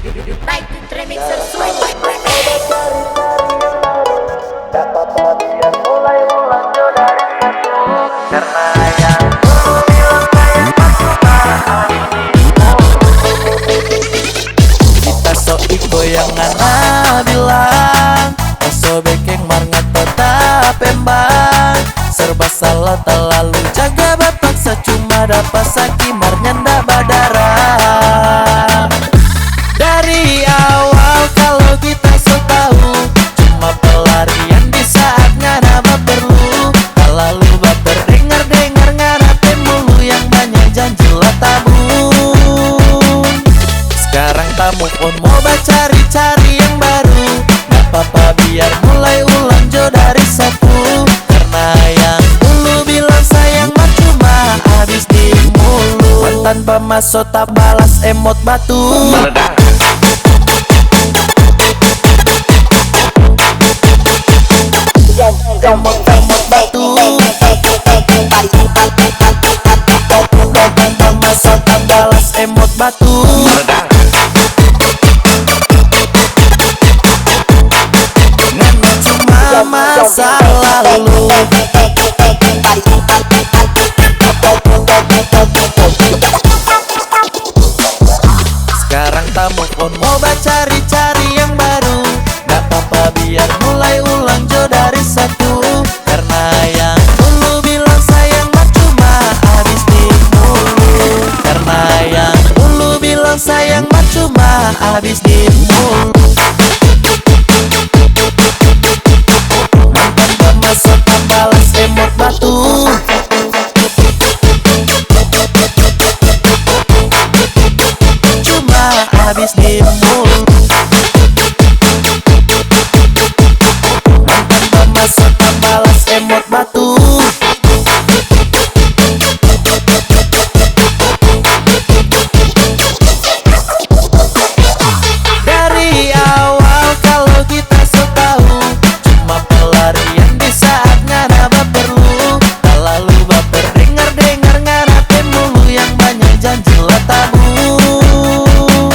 Night Remixer Sweet. Kita so iko yang ngana bilang Oso bekeng marngat tetap pembang Serba salah terlalu jaga bapaksa cuma dapat sakimar nyanda badara. Dari awal kalau kita so tahu cuma pelarian di saat ngana perlu. Kalau lu baper dengar ngana temulu yang banyak janji lah tabung. Sekarang tamu pun mau cari-cari yang baru. Gak apa-apa biar mulai ulang jo dari satu. Karena yang dulu bilang sayang mah cuma habis di mulut. Tanpa masuk tak balas emot batu. Emot batu. Tanpa masuk tak balas emot batu. Masa lalu sekarang tamu pun mau cari-cari yang baru. Gak apa-apa biar mulai ulang jo dari satu. Karena yang dulu bilang sayang mah cuma habis di mulut. Karena yang dulu bilang sayang mah cuma habis di mulut. Masuk balas emot batu. Cuma habis di mulut. Mantan masuk balas emot batu. Dari awal kalau kita so tahu cuma pelarian di saat ngana perlu. Kalau lu baper dengar ngana temulu yang banyak janji lah tabung.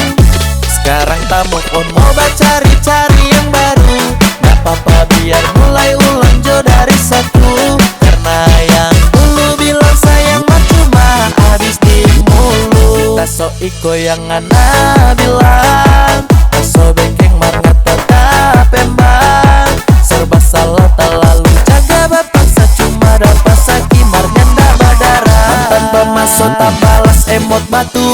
Sekarang tamu pun mau cari-cari yang baru. Gak apa-apa biar mulai ulang jo dari satu. Karena yang dulu bilang sayang mah cuma habis di mulut. Kita so iko yang ngana bilang Oso bekeng marngat tetap pembang. Serba salah terlalu jaga bapaksa cuma dapat sakimar nyanda badara. Tanpa masuk tak balas emot batu.